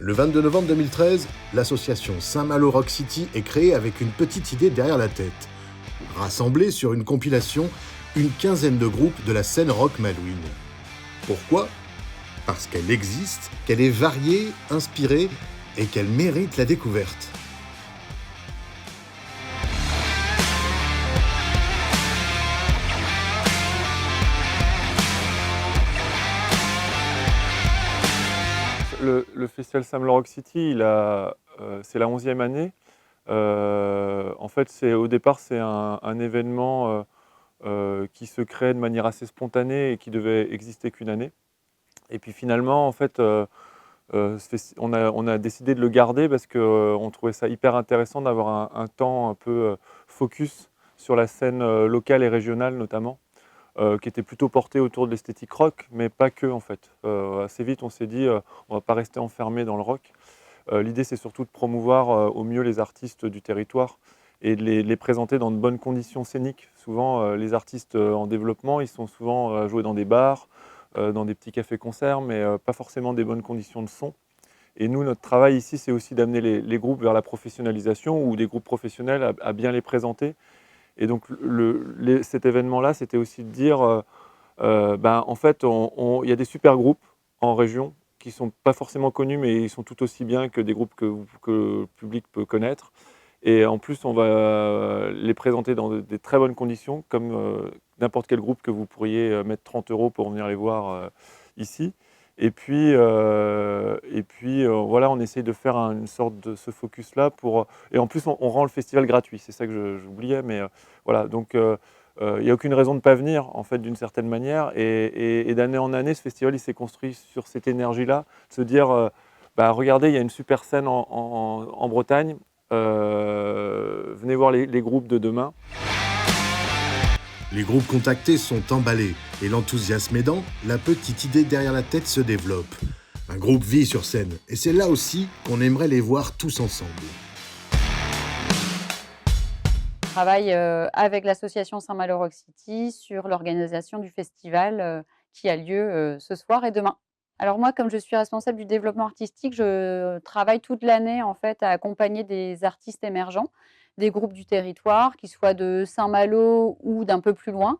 Le 22 novembre 2013, l'association Saint-Malo Rock City est créée avec une petite idée derrière la tête. Rassembler sur une compilation une quinzaine de groupes de la scène rock malouine. Pourquoi ? Parce qu'elle existe, qu'elle est variée, inspirée et qu'elle mérite la découverte. Le festival Saint-Malo Rock City, c'est la 11e année. En fait, au départ, c'est un événement qui se crée de manière assez spontanée et qui devait exister qu'une année. Et puis finalement, en fait, on a décidé de le garder parce qu'on trouvait ça hyper intéressant d'avoir un temps un peu focus sur la scène locale et régionale notamment. Qui était plutôt porté autour de l'esthétique rock, mais pas que en fait. Assez vite, on s'est dit, on ne va pas rester enfermé dans le rock. L'idée, c'est surtout de promouvoir au mieux les artistes du territoire et de les présenter dans de bonnes conditions scéniques. Souvent, les artistes en développement, ils sont souvent joués dans des bars, dans des petits cafés-concerts, mais pas forcément des bonnes conditions de son. Et nous, notre travail ici, c'est aussi d'amener les groupes vers la professionnalisation ou des groupes professionnels à bien les présenter. Et donc cet événement-là, c'était aussi de dire, en fait, il y a des super groupes en région qui ne sont pas forcément connus, mais ils sont tout aussi bien que des groupes que le public peut connaître. Et en plus, on va les présenter dans des très bonnes conditions, comme n'importe quel groupe que vous pourriez mettre 30 € pour venir les voir ici. Et puis voilà, on essaye de faire une sorte de ce focus-là et en plus, on rend le festival gratuit. C'est ça que j'oubliais, mais voilà. Donc, il n'y a aucune raison de ne pas venir, en fait, d'une certaine manière. Et d'année en année, ce festival, il s'est construit sur cette énergie-là, de se dire, regardez, il y a une super scène en Bretagne. Venez voir les groupes de demain. Les groupes contactés sont emballés et l'enthousiasme aidant, la petite idée derrière la tête se développe. Un groupe vit sur scène et c'est là aussi qu'on aimerait les voir tous ensemble. Je travaille avec l'association Saint-Malo Rock City sur l'organisation du festival qui a lieu ce soir et demain. Alors moi, comme je suis responsable du développement artistique, je travaille toute l'année en fait à accompagner des artistes émergents, des groupes du territoire, qui soient de Saint-Malo ou d'un peu plus loin.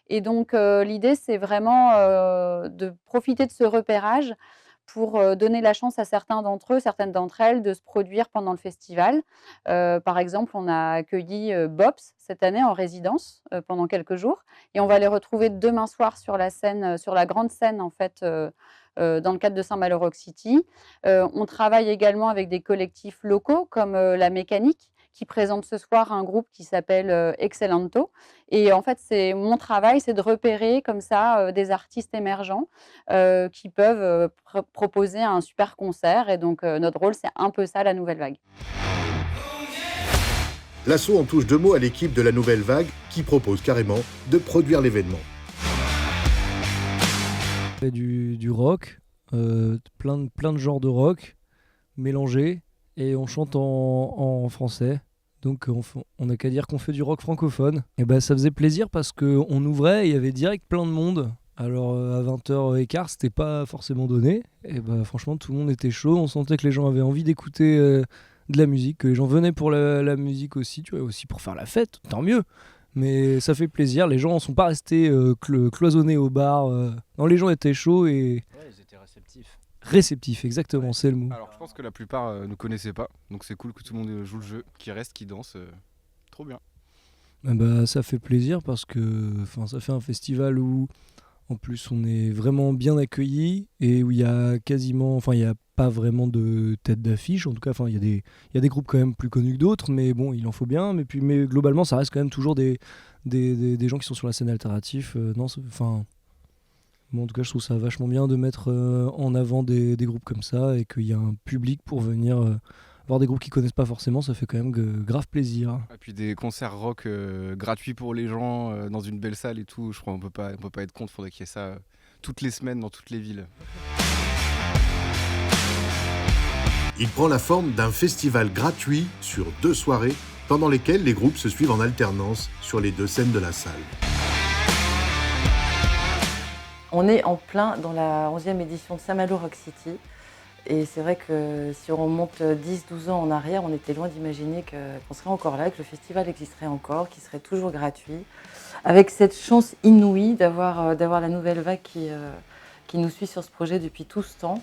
Et donc l'idée, c'est vraiment de profiter de ce repérage pour donner la chance à certains d'entre eux, certaines d'entre elles, de se produire pendant le festival. Par exemple, on a accueilli Bops cette année en résidence pendant quelques jours et on va les retrouver demain soir sur la scène, sur la grande scène en fait, dans le cadre de Saint-Malo Rock City. On travaille également avec des collectifs locaux comme La Mécanique, qui présente ce soir un groupe qui s'appelle Excellento. Et en fait, mon travail, c'est de repérer comme ça des artistes émergents qui peuvent proposer un super concert. Et donc, notre rôle, c'est un peu ça, la nouvelle vague. L'asso en touche 2 mots à l'équipe de la Nouvelle Vague qui propose carrément de produire l'événement. On fait du rock, plein de genres de rock mélangés et on chante en français. Donc on n'a qu'à dire qu'on fait du rock francophone. Et ça faisait plaisir parce qu'on ouvrait et il y avait direct plein de monde. Alors à 20h15, c'était pas forcément donné. Et franchement, tout le monde était chaud. On sentait que les gens avaient envie d'écouter de la musique, que les gens venaient pour la musique aussi, tu vois, aussi pour faire la fête, tant mieux. Mais ça fait plaisir, les gens ne sont pas restés cloisonnés au bar. Non, les gens étaient chauds et... Ouais, ils étaient réceptifs. Réceptifs, exactement, ouais. C'est le mot. Alors je pense que la plupart ne connaissaient pas, donc c'est cool que tout le monde joue le jeu, qui reste, qui danse, trop bien. Ça fait plaisir parce que ça fait un festival où en plus on est vraiment bien accueillis et où il y a il y a pas vraiment de tête d'affiche, en tout cas il y a des groupes quand même plus connus que d'autres, mais bon, il en faut bien, mais globalement ça reste quand même toujours des gens qui sont sur la scène alternative. En tout cas je trouve ça vachement bien de mettre en avant des groupes comme ça et qu'il y a un public pour venir voir des groupes qui connaissent pas forcément, ça fait quand même grave plaisir. Et puis des concerts rock gratuits pour les gens dans une belle salle et tout, je crois on peut pas être contre, faudrait qu'il y ait ça toutes les semaines dans toutes les villes. Il prend la forme d'un festival gratuit sur 2 soirées pendant lesquelles les groupes se suivent en alternance sur les 2 scènes de la salle. On est en plein dans la 11e édition de Saint-Malo Rock City. Et c'est vrai que si on remonte 10-12 ans en arrière, on était loin d'imaginer qu'on serait encore là, que le festival existerait encore, qu'il serait toujours gratuit, avec cette chance inouïe d'avoir la nouvelle vague qui nous suit sur ce projet depuis tout ce temps.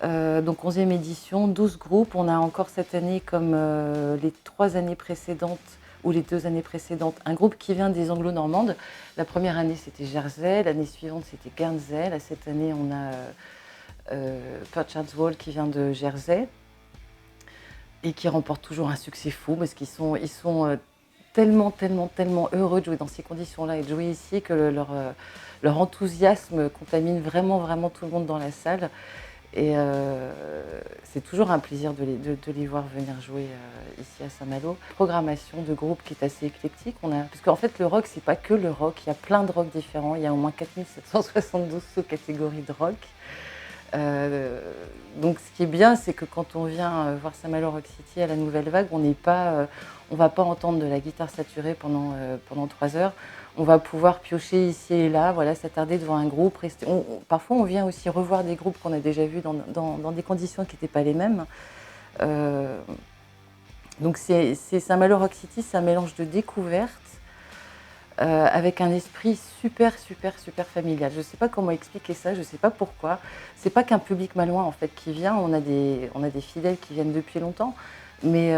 Donc 11e édition, 12 groupes. On a encore cette année, comme les 3 années précédentes, ou les 2 années précédentes, un groupe qui vient des Anglo-Normandes. La première année, c'était Jersey. L'année suivante, c'était Guernsey. Là, cette année, on a Perchance Wall qui vient de Jersey et qui remporte toujours un succès fou parce qu'ils sont tellement heureux de jouer dans ces conditions-là et de jouer ici que leur enthousiasme contamine vraiment tout le monde dans la salle. Et c'est toujours un plaisir de les voir venir jouer ici à Saint-Malo. Programmation de groupe qui est assez éclectique. Parce qu'en fait, le rock, c'est pas que le rock. Il y a plein de rock différents. Il y a au moins 4772 sous-catégories de rock. Donc ce qui est bien, c'est que quand on vient voir Saint-Malo Rock City à la Nouvelle Vague, on va pas entendre de la guitare saturée pendant 3 heures. On va pouvoir piocher ici et là, voilà, s'attarder devant un groupe. Parfois, on vient aussi revoir des groupes qu'on a déjà vus dans des conditions qui n'étaient pas les mêmes. Donc c'est Saint-Malo Rock City, c'est un mélange de découverte avec un esprit super familial. Je ne sais pas comment expliquer ça, je ne sais pas pourquoi. C'est pas qu'un public malouin en fait qui vient, on a des fidèles qui viennent depuis longtemps, mais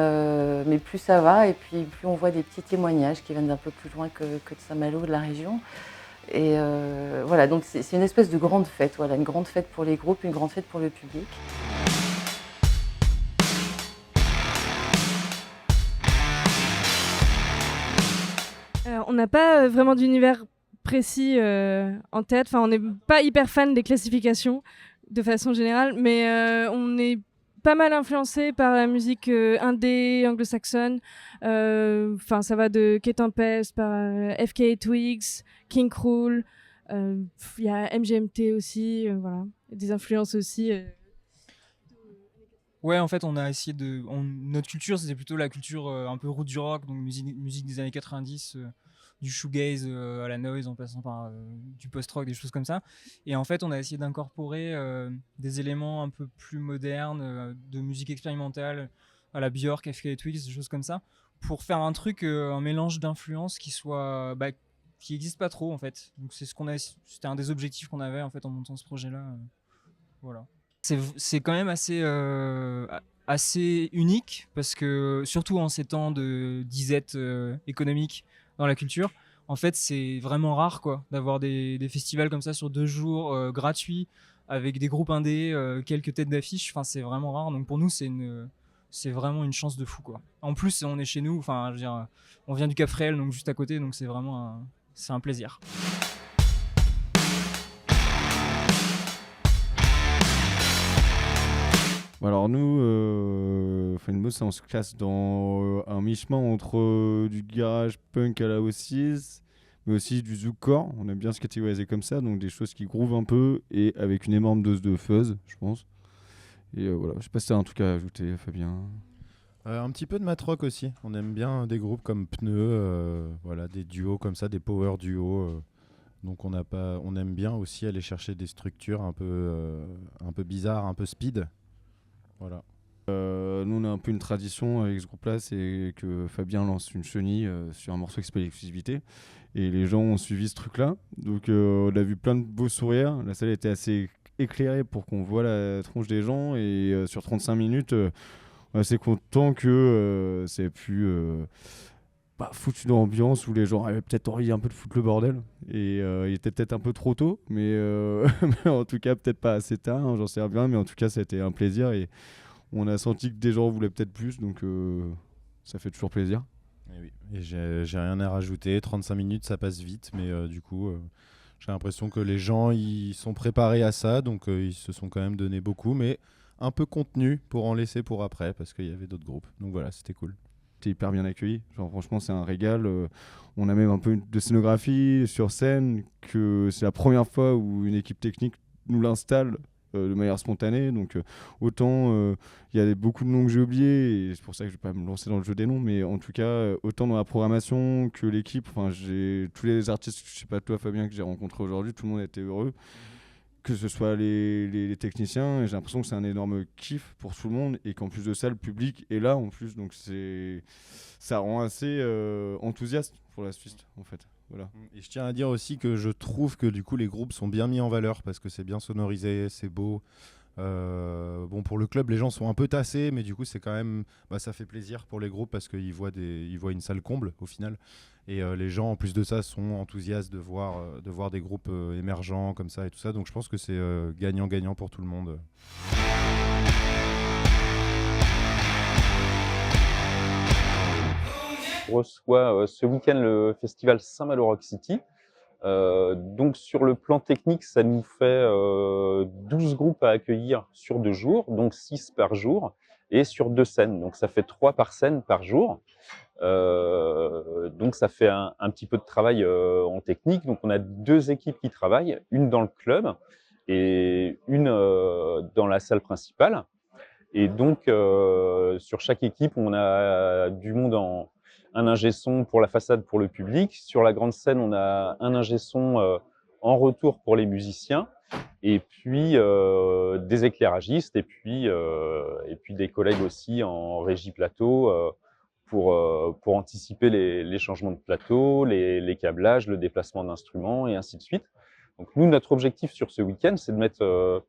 plus ça va et puis plus on voit des petits témoignages qui viennent d'un peu plus loin que de Saint-Malo, de la région. Et voilà, donc c'est une espèce de grande fête, voilà, une grande fête pour les groupes, une grande fête pour le public. On n'a pas vraiment d'univers précis en tête. Enfin, on n'est pas hyper fan des classifications de façon générale, mais on est pas mal influencé par la musique indé anglo-saxonne. Enfin, ça va de Kate Tempest, par FKA Twigs, King Krul. Il y a MGMT aussi, voilà. Des influences aussi. Ouais, en fait, on a essayé notre culture, c'était plutôt la culture un peu root du rock, donc musique des années 90, du shoegaze à la noise, en passant par du post-rock, des choses comme ça. Et en fait, on a essayé d'incorporer des éléments un peu plus modernes, de musique expérimentale, à la Björk, FKA Twigs, des choses comme ça, pour faire un truc, un mélange d'influences qui n'existe pas trop, en fait. Donc c'était un des objectifs qu'on avait, en fait, en montant ce projet-là. Voilà. C'est quand même assez unique parce que, surtout en ces temps de disette économique dans la culture, en fait, c'est vraiment rare quoi, d'avoir des festivals comme ça sur 2 jours gratuits avec des groupes indés, quelques têtes d'affiche. Enfin, c'est vraiment rare. Donc pour nous, c'est vraiment une chance de fou quoi. En plus, on est chez nous. Enfin, je veux dire, on vient du Cap Fréhel, donc juste à côté. Donc c'est vraiment c'est un plaisir. Alors nous, Fenboss, on se classe dans un mi-chemin entre du garage punk à la O6, mais aussi du zoukcore. On aime bien se catégoriser comme ça, donc des choses qui groovent un peu et avec une énorme dose de fuzz, je pense. Et voilà, je sais pas si t'as un truc à ajouter, Fabien. Un petit peu de mat rock aussi. On aime bien des groupes comme Pneu, voilà, des duos comme ça, des power duos. Donc on aime bien aussi aller chercher des structures un peu bizarres, un peu speed. Voilà. Nous on a un peu une tradition avec ce groupe là, c'est que Fabien lance une chenille sur un morceau qui s'appelle Exclusivité et les gens ont suivi ce truc là, donc on a vu plein de beaux sourires, la salle était assez éclairée pour qu'on voit la tronche des gens et sur 35 minutes on est assez content que ça ait pu foutre une ambiance où les gens avaient peut-être envie un peu de foutre le bordel et il était peut-être un peu trop tôt mais en tout cas peut-être pas assez tard, hein, j'en sais rien, mais en tout cas ça a été un plaisir et on a senti que des gens voulaient peut-être plus, donc ça fait toujours plaisir. Et oui, et j'ai rien à rajouter, 35 minutes ça passe vite, mais du coup j'ai l'impression que les gens ils sont préparés à ça, donc ils se sont quand même donné beaucoup, mais un peu contenu pour en laisser pour après, parce qu'il y avait d'autres groupes, donc voilà, c'était cool. C'était hyper bien accueilli, genre franchement c'est un régal, on a même un peu de scénographie sur scène, que c'est la première fois où une équipe technique nous l'installe de manière spontanée, donc autant il y a beaucoup de noms que j'ai oubliés et c'est pour ça que je vais pas me lancer dans le jeu des noms, mais en tout cas autant dans la programmation que l'équipe, enfin j'ai tous les artistes, je sais pas toi Fabien, que j'ai rencontrés aujourd'hui, tout le monde était heureux, que ce soit les techniciens, et j'ai l'impression que c'est un énorme kiff pour tout le monde et qu'en plus de ça, le public est là en plus, donc ça rend assez enthousiaste pour la suite en fait. Voilà. Et je tiens à dire aussi que je trouve que du coup les groupes sont bien mis en valeur parce que c'est bien sonorisé, c'est beau. Bon, pour le club, les gens sont un peu tassés, mais du coup, c'est quand même, ça fait plaisir pour les groupes parce qu'ils voient une salle comble au final. Et les gens, en plus de ça, sont enthousiastes de voir des groupes émergents comme ça et tout ça. Donc, je pense que c'est gagnant-gagnant pour tout le monde. On reçoit ce week-end le festival Saint-Malo Rock City. Donc sur le plan technique, ça nous fait 12 groupes à accueillir sur 2 jours, donc 6 par jour, et sur 2 scènes. Donc ça fait 3 par scène par jour. Donc ça fait un petit peu de travail en technique. Donc on a 2 équipes qui travaillent, une dans le club et une dans la salle principale. Et donc sur chaque équipe, on a du monde un ingé son pour la façade pour le public. Sur la grande scène, on a un ingé son en retour pour les musiciens, et puis des éclairagistes, et puis des collègues aussi en régie plateau pour anticiper les changements de plateau, les câblages, le déplacement d'instruments, et ainsi de suite. Donc nous, notre objectif sur ce week-end, c'est de mettre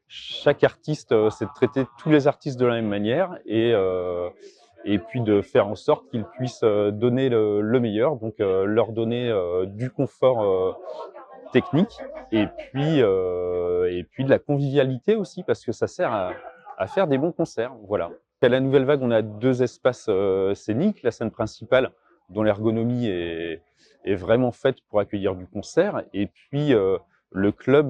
chaque artiste, c'est de traiter tous les artistes de la même manière, et puis de faire en sorte qu'ils puissent donner le meilleur, donc leur donner du confort technique, et puis de la convivialité aussi, parce que ça sert à faire des bons concerts. Voilà. À la Nouvelle Vague, on a 2 espaces scéniques, la scène principale, dont l'ergonomie est vraiment faite pour accueillir du concert, et puis le club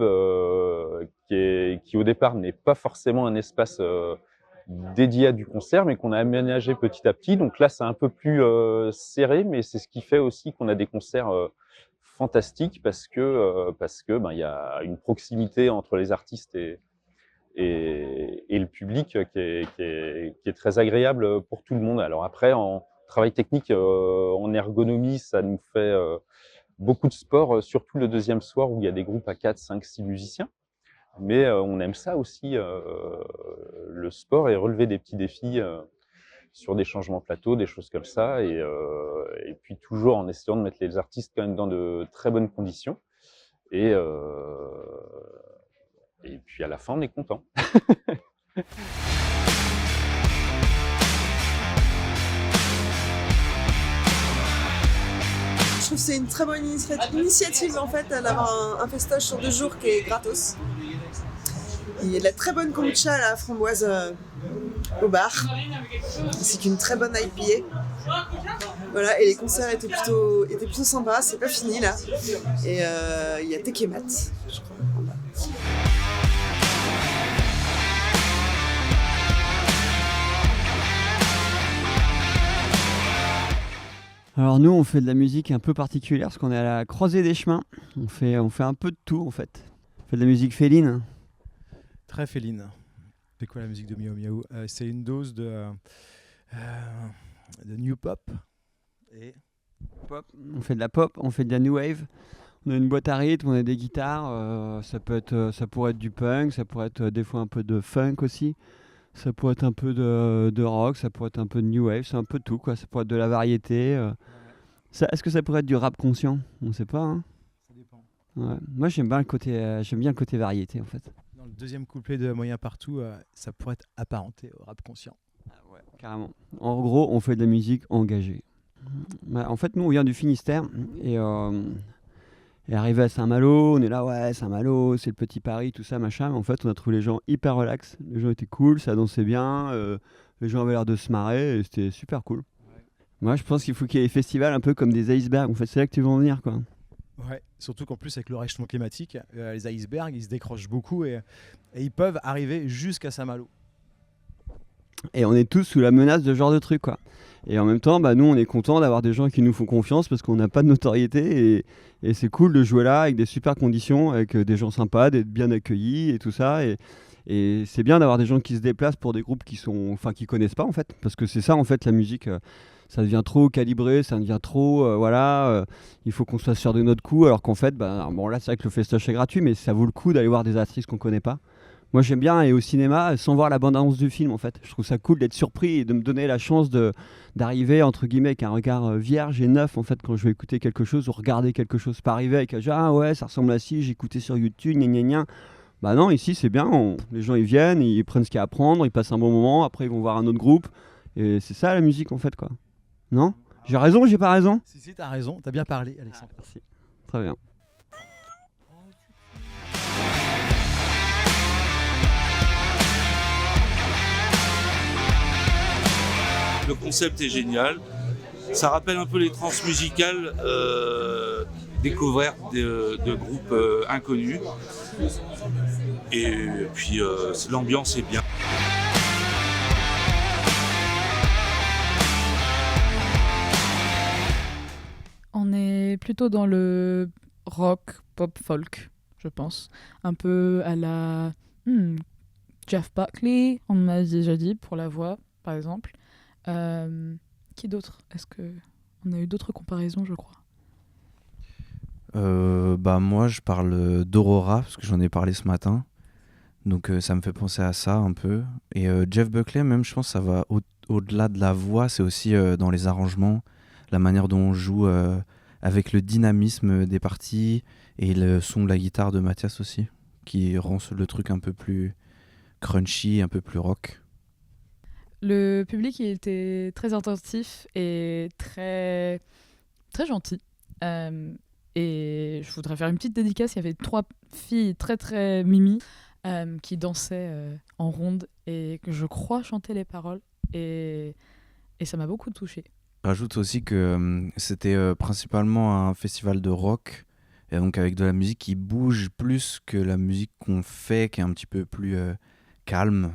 qui au départ n'est pas forcément un espace dédié à du concert, mais qu'on a aménagé petit à petit. Donc là, c'est un peu plus serré, mais c'est ce qui fait aussi qu'on a des concerts fantastiques, parce que il y a une proximité entre les artistes et le public qui est très agréable pour tout le monde. Alors après, en travail technique, en ergonomie, ça nous fait beaucoup de sport, surtout le deuxième soir où il y a des groupes à 4, 5, 6 musiciens. Mais on aime ça aussi, le sport, et relever des petits défis sur des changements plateau, des choses comme ça, et puis toujours en essayant de mettre les artistes quand même dans de très bonnes conditions. Et puis à la fin, on est content. Je trouve que c'est une très bonne initiative en fait d'avoir un festoche sur 2 jours qui est gratos. Il y a de la très bonne kombucha à la framboise au bar, ainsi qu'une très bonne IPA. Voilà, et les concerts étaient plutôt sympas, c'est pas fini là. Et il y a Tekemat, je crois. Alors nous, on fait de la musique un peu particulière parce qu'on est à la croisée des chemins. On fait un peu de tout en fait. On fait de la musique féline. Très féline. C'est quoi la musique de Miao Miao? C'est une dose de new pop. Et pop. On fait de la pop, on fait de la new wave. On a une boîte à rythme, on a des guitares. Ça pourrait être du punk, ça pourrait être des fois un peu de funk aussi. Ça pourrait être un peu de rock, ça pourrait être un peu de new wave, c'est un peu de tout quoi. Ça pourrait être de la variété. Est-ce que ça pourrait être du rap conscient? On ne sait pas. Hein. Ça dépend. Ouais. Moi j'aime bien le côté variété en fait. Dans le deuxième couplet de Moyen Partout, ça pourrait être apparenté au rap conscient. Ah ouais, carrément. En gros, on fait de la musique engagée. En fait, nous on vient du Finistère et arrivé à Saint-Malo, on est là, ouais, Saint-Malo, c'est le petit Paris, tout ça, machin. Mais en fait, on a trouvé les gens hyper relax. Les gens étaient cool, ça dansait bien, les gens avaient l'air de se marrer et c'était super cool. Ouais. Moi, je pense qu'il faut qu'il y ait des festivals un peu comme des icebergs. En fait, c'est là que tu veux en venir, quoi. Ouais, surtout qu'en plus, avec le réchauffement climatique, les icebergs, ils se décrochent beaucoup et ils peuvent arriver jusqu'à Saint-Malo. Et on est tous sous la menace de ce genre de truc, quoi. Et en même temps, nous, on est content d'avoir des gens qui nous font confiance parce qu'on n'a pas de notoriété et c'est cool de jouer là avec des super conditions, avec des gens sympas, d'être bien accueillis et tout ça. Et c'est bien d'avoir des gens qui se déplacent pour des groupes qui connaissent pas en fait, parce que c'est ça en fait la musique. ça devient trop calibré, ça devient trop, il faut qu'on soit sûr de notre coup, alors qu'en fait, bon là c'est vrai que le festoche est gratuit, mais ça vaut le coup d'aller voir des artistes qu'on connaît pas. Moi j'aime bien aller au cinéma sans voir la bande-annonce du film en fait. Je trouve ça cool d'être surpris et de me donner la chance d'arriver entre guillemets avec un regard vierge et neuf en fait quand je vais écouter quelque chose ou regarder quelque chose. Pas arriver avec ah ouais ça ressemble à ci, j'ai écouté sur YouTube, gna gna gna. Bah non, ici c'est bien, les gens ils viennent, ils prennent ce qu'il y a à prendre, ils passent un bon moment, après ils vont voir un autre groupe. Et c'est ça la musique en fait quoi. Non ? J'ai raison ou j'ai pas raison ? Si, t'as raison, t'as bien parlé, Alexandre. Merci. Très bien. Le concept est génial. Ça rappelle un peu les trans musicales découvertes de groupes inconnus. Et puis l'ambiance est bien. On est plutôt dans le rock, pop, folk, je pense. Un peu à la Jeff Buckley, on m'a déjà dit, pour la voix, par exemple. Qui d'autre ? Est-ce qu'on a eu d'autres comparaisons, je crois ? Moi, je parle d'Aurora, parce que j'en ai parlé ce matin. Donc ça me fait penser à ça un peu. Et Jeff Buckley, même, je pense que ça va au-delà de la voix, c'est aussi dans les arrangements, la manière dont on joue avec le dynamisme des parties et le son de la guitare de Mathias aussi, qui rend le truc un peu plus crunchy, un peu plus rock. Le public il était très attentif et très, très gentil. Et je voudrais faire une petite dédicace. Il y avait 3 filles très très mimi qui dansaient en ronde et que je crois chantaient les paroles. Et ça m'a beaucoup touchée. Je rajoute aussi que c'était principalement un festival de rock, et donc avec de la musique qui bouge plus que la musique qu'on fait, qui est un petit peu plus calme.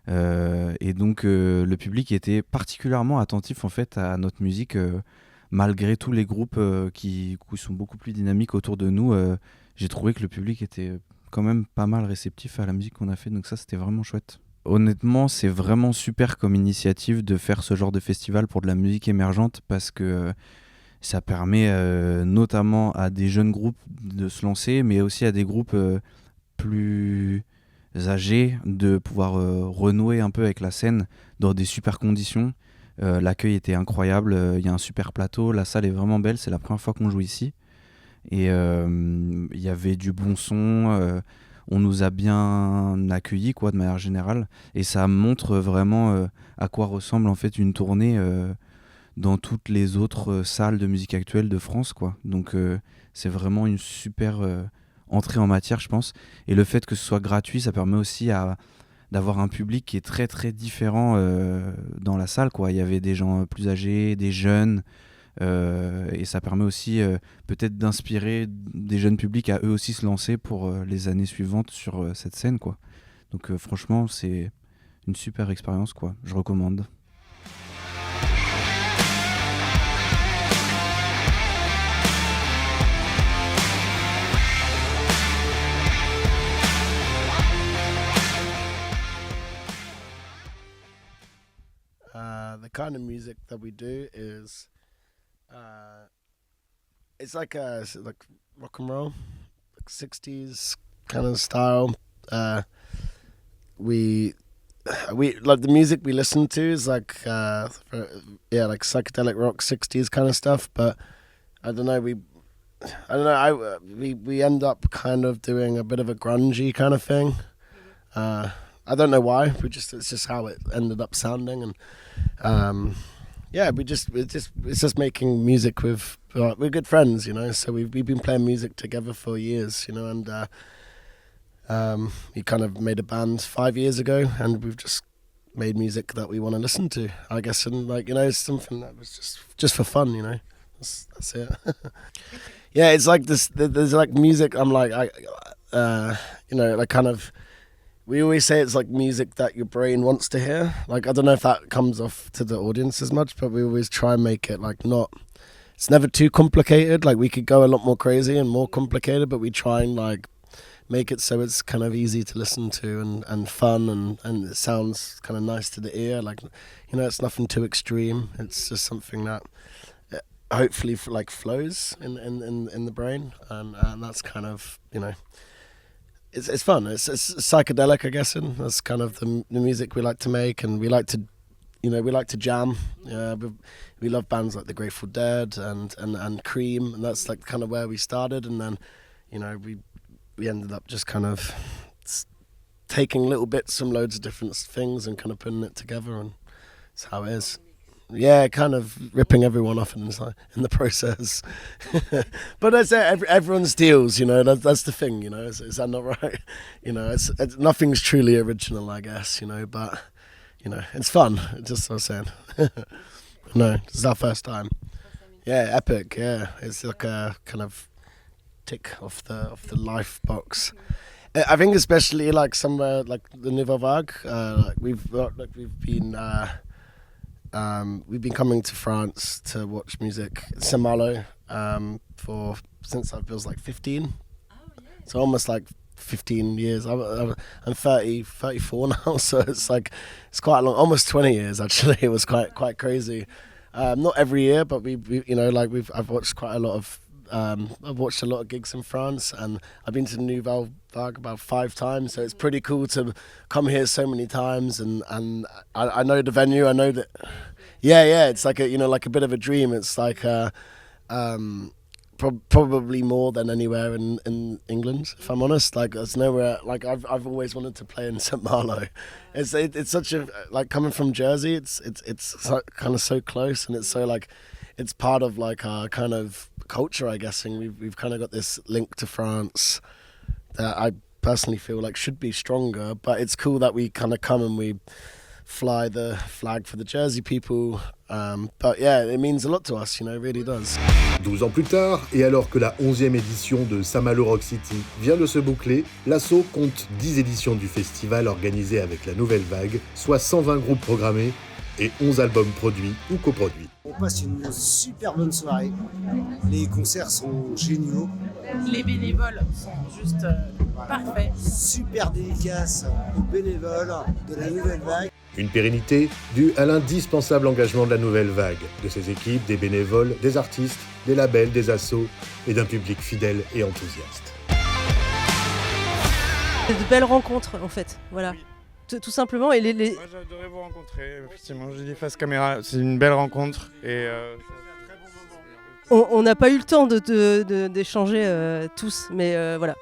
Et donc le public était particulièrement attentif en fait à notre musique, malgré tous les groupes qui sont beaucoup plus dynamiques autour de nous. J'ai trouvé que le public était quand même pas mal réceptif à la musique qu'on a fait, donc ça c'était vraiment chouette. Honnêtement, c'est vraiment super comme initiative de faire ce genre de festival pour de la musique émergente, parce que ça permet notamment à des jeunes groupes de se lancer, mais aussi à des groupes plus âgés de pouvoir renouer un peu avec la scène dans des super conditions. L'accueil était incroyable, il y a un super plateau, la salle est vraiment belle, c'est la première fois qu'on joue ici. Et il y avait du bon son, on nous a bien accueillis de manière générale, et ça montre vraiment à quoi ressemble en fait une tournée dans toutes les autres salles de musique actuelle de France, quoi. Donc c'est vraiment une super entrée en matière, je pense. Et le fait que ce soit gratuit, ça permet aussi d'avoir un public qui est très très différent dans la salle, quoi. Il y avait des gens plus âgés, des jeunes, et ça permet aussi peut-être d'inspirer des jeunes publics à eux aussi se lancer pour les années suivantes sur cette scène, quoi. Donc franchement, c'est une super expérience, quoi. Je recommande. The kind of music that we do is it's like rock and roll, like 60s kind of style. We like the music we listen to is like like psychedelic rock 60s kind of stuff, but I don't know, we end up kind of doing a bit of a grungy kind of thing. I don't know why. It's just how it ended up sounding, and it's just making music with we're good friends, you know. So we've been playing music together for years, you know, and we kind of made a band 5 years ago, and we've just made music that we want to listen to, I guess, and like, you know, it's something that was just for fun, you know. That's it. Yeah, it's like this. There's like music. I'm like you know, like kind of. We always say it's like music that your brain wants to hear. Like, I don't know if that comes off to the audience as much, but we always try and make it like it's never too complicated. Like, we could go a lot more crazy and more complicated, but we try and like make it so it's kind of easy to listen to and fun and it sounds kind of nice to the ear. Like, you know, it's nothing too extreme. It's just something that hopefully like flows in the brain, and that's kind of, you know, it's fun. It's psychedelic, I guess, and that's kind of the music we like to make, and we like to, you know, we like to jam. We love bands like the Grateful Dead and Cream, and that's like kind of where we started, and then, you know, we ended up just kind of taking little bits from loads of different things and kind of putting it together, and that's how it is. Yeah, kind of ripping everyone off in the process. But that's it. Everyone steals, you know. That's the thing, you know. Is that not right? You know, it's nothing's truly original, I guess, you know. But you know, it's fun. Just what I was saying. No, it's our first time. Yeah, epic. Yeah, it's like a kind of tick off the life box. I think especially like somewhere like the Nouvelle Vague. We've been coming to France to watch music Saint-Malo since I was like 15. So almost like 15 years. I'm 34 now, so it's quite long, almost 20 years actually. It was quite crazy. Not every year, but we you know, like I've watched quite a lot of I've watched a lot of gigs in France, and I've been to Nouvelle Vague about 5 times, so it's pretty cool to come here so many times, and I know the venue. I know that, yeah, it's like like a bit of a dream. It's like probably more than anywhere in England, if I'm honest. Like there's nowhere, like I've always wanted to play in St. Malo. It's such a, like, coming from Jersey, it's kind of so close, and it's so like, it's part of like our kind of culture, I guess, and we've kind of got this link to France that I personally feel like should be stronger. But it's cool that we kind of come and we fly the flag for the Jersey people. But yeah, it means a lot to us, you know, it really does. 12 ans plus tard, et alors que la 11e édition de Saint-Malo Rock City vient de se boucler, l'Asso compte 10 éditions du festival organisées avec la Nouvelle Vague, soit 120 groupes programmés et 11 albums produits ou coproduits. On passe une super bonne soirée, les concerts sont géniaux. Les bénévoles sont juste parfaits. Super dédicace aux bénévoles de la Nouvelle Vague. Une pérennité due à l'indispensable engagement de la Nouvelle Vague, de ses équipes, des bénévoles, des artistes, des labels, des assos et d'un public fidèle et enthousiaste. C'est de belles rencontres en fait, voilà. Tout simplement. Et Moi j'adorais vous rencontrer, effectivement, j'ai dit face caméra, c'est une belle rencontre et on n'a pas eu le temps d'échanger tous, mais voilà.